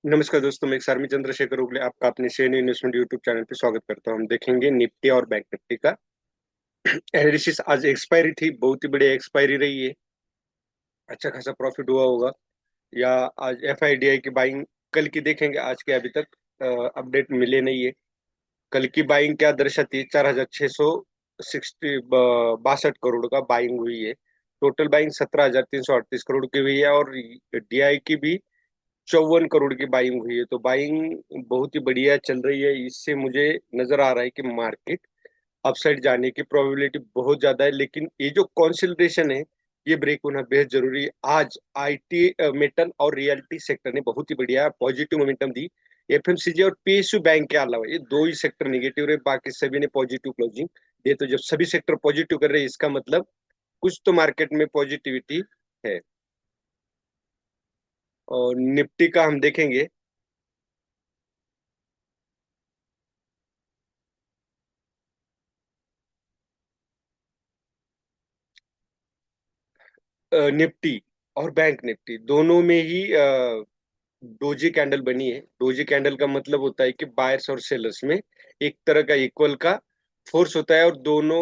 नमस्कार दोस्तों, मैं सारमी चंद्रशेखर उगले आपका अपने शेयर इन्वेस्टमेंट यूट्यूब चैनल पे स्वागत करता हूं। हम देखेंगे निफ्टी और बैंक निफ्टी का एनालिसिस। आज एक्सपायरी थी, बहुत ही बढ़िया एक्सपायरी रही है। अच्छा खासा प्रॉफिट हुआ होगा। या आज एफआईडीआई की बाइंग कल की देखेंगे, आज के अभी तक अपडेट मिले नहीं है। कल की बाइंग क्या दर्शाती है? 4,662 का बाइंग हुई है। टोटल बाइंग 17,338 की हुई है और डीआई की भी 54 की बाइंग हुई है। तो बाइंग बहुत ही बढ़िया चल रही है। इससे मुझे नजर आ रहा है कि मार्केट अपसाइड जाने की प्रोबेबिलिटी बहुत ज्यादा है, लेकिन ये जो कंसोलिडेशन है ये ब्रेक होना बेहद जरूरी है। आज आईटी, मेटल और रियल्टी सेक्टर ने बहुत ही बढ़िया पॉजिटिव मोमेंटम दी। एफएमसीजी और पीएसयू बैंक के अलावा ये दो ही सेक्टर निगेटिव रहे, बाकी सभी ने पॉजिटिव क्लोजिंग दिए। तो जब सभी सेक्टर पॉजिटिव कर रहे हैं, इसका मतलब कुछ तो मार्केट में पॉजिटिविटी है। और निफ्टी का हम देखेंगे। निफ्टी और बैंक निफ्टी दोनों में ही डोजी कैंडल बनी है। डोजी कैंडल का मतलब होता है कि बायर्स और सेलर्स में एक तरह का इक्वल का फोर्स होता है, और दोनों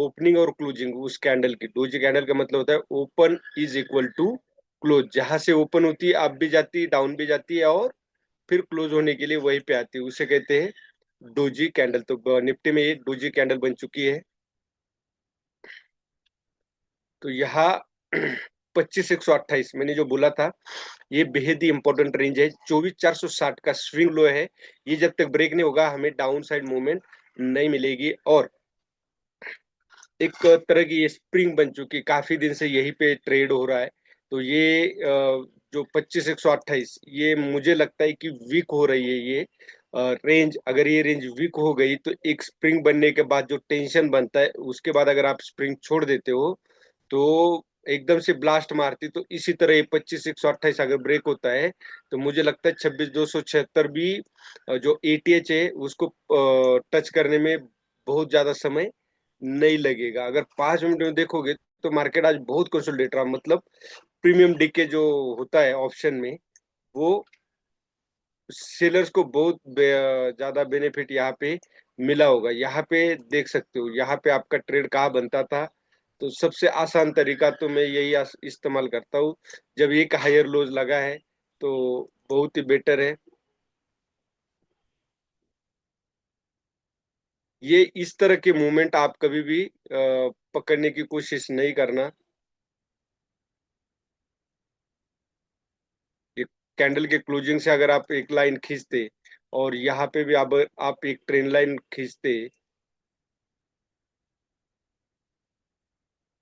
ओपनिंग और क्लोजिंग उस कैंडल की, डोजी कैंडल का मतलब होता है open is equal to close. जहां से ओपन होती है अप भी जाती है, डाउन भी जाती है, और फिर क्लोज होने के लिए वहीं पे आती है, उसे कहते हैं डोजी कैंडल। तो निफ्टी में ये डोजी कैंडल बन चुकी है। तो यहाँ 25,128 मैंने जो बोला था, ये बेहद ही इंपॉर्टेंट रेंज है। 24,460 का स्विंग लो है। ये जब तक ब्रेक नहीं होगा हमें डाउन साइड मूवमेंट नहीं मिलेगी। और एक तरह की ये स्प्रिंग बन चुकी, काफी दिन से यही पे ट्रेड हो रहा है। तो ये जो 25,128, ये मुझे लगता है कि वीक हो रही है ये रेंज। अगर ये रेंज वीक हो गई तो एक स्प्रिंग बनने के बाद जो टेंशन बनता है, उसके बाद अगर आप स्प्रिंग छोड़ देते हो तो एकदम से ब्लास्ट मारती। तो इसी तरह ये 25,128 अगर ब्रेक होता है तो मुझे लगता है 26,276 भी जो एटीएच है उसको टच करने में बहुत ज्यादा समय नहीं लगेगा। अगर 5 मिनट में देखोगे तो मार्केट आज बहुत कंसोलिडेट रहा। मतलब प्रीमियम डीके जो होता है ऑप्शन में, वो सेलर्स को बहुत ज्यादा बेनिफिट यहाँ पे मिला होगा। यहाँ पे देख सकते हो, यहाँ पे आपका ट्रेड कहाँ बनता था। तो सबसे आसान तरीका तो मैं यही इस्तेमाल करता हूँ। जब एक हायर लोज लगा है तो बहुत ही बेटर है। ये इस तरह के मूवमेंट आप कभी भी पकड़ने की कोशिश नहीं करना। ये कैंडल के क्लोजिंग से अगर आप एक लाइन खींचते और यहाँ पे भी आप एक ट्रेन लाइन खींचते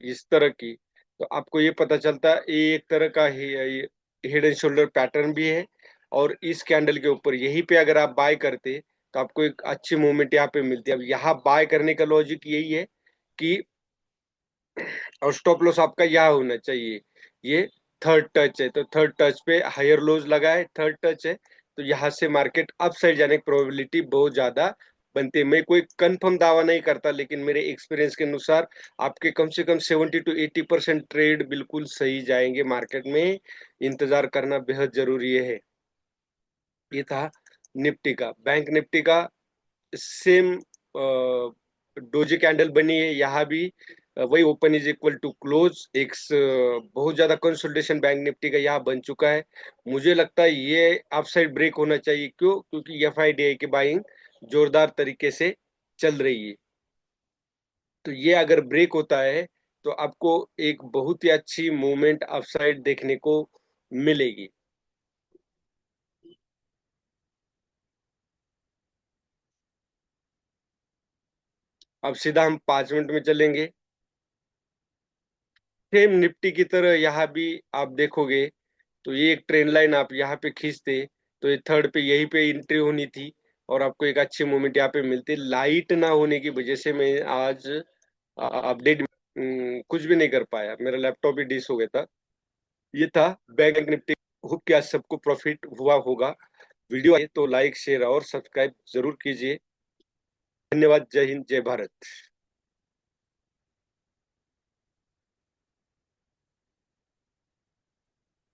इस तरह की, तो आपको ये पता चलता है ये एक तरह का हेड एंड शोल्डर पैटर्न भी है। और इस कैंडल के ऊपर यहीं पे अगर आप बाय करते तो आपको एक अच्छी मूवमेंट यहाँ पे मिलती है। अब यहाँ बाय करने का लॉजिक यही है कि, और स्टॉप लॉस आपका यहाँ होना चाहिए। ये थर्ड टच है, तो थर्ड टच पे हायर लोज लगा है, थर्ड टच है। तो यहाँ से मार्केट अप साइड जाने की प्रोबेबिलिटी बहुत ज्यादा बनती है। मैं कोई कंफर्म दावा नहीं करता, लेकिन मेरे एक्सपीरियंस के अनुसार आपके कम से कम 70 to 80% ट्रेड बिल्कुल सही जाएंगे मार्केट में। इंतजार करना बेहद जरूरी है। ये था निफ्टी का। बैंक निफ्टी का सेम डोजी कैंडल बनी है यहाँ भी। वही open is equal to close. बहुत ज्यादा कंसोलिडेशन बैंक निफ्टी का यहाँ बन चुका है। मुझे लगता है ये अपसाइड ब्रेक होना चाहिए। क्यों? क्योंकि एफआईडीआई की बाइंग जोरदार तरीके से चल रही है। तो ये अगर ब्रेक होता है तो आपको एक बहुत ही अच्छी मूवमेंट अपसाइड देखने को मिलेगी। अब सीधा हम 5 मिनट में चलेंगे। सेम निफ्टी की तरह यहाँ भी आप देखोगे तो ये एक ट्रेन लाइन आप यहाँ पे खींचते तो ये थर्ड पे यहीं पे एंट्री होनी थी, और आपको एक अच्छी मूवमेंट यहाँ पे मिलती। लाइट ना होने की वजह से मैं आज अपडेट कुछ भी नहीं कर पाया, मेरा लैपटॉप ही डिस हो गया था। ये था बैंक निफ्टी। होप कि आज सबको प्रॉफिट हुआ होगा। वीडियो आए तो लाइक शेयर और सब्सक्राइब जरूर कीजिए। धन्यवाद। जय हिंद, जय भारत।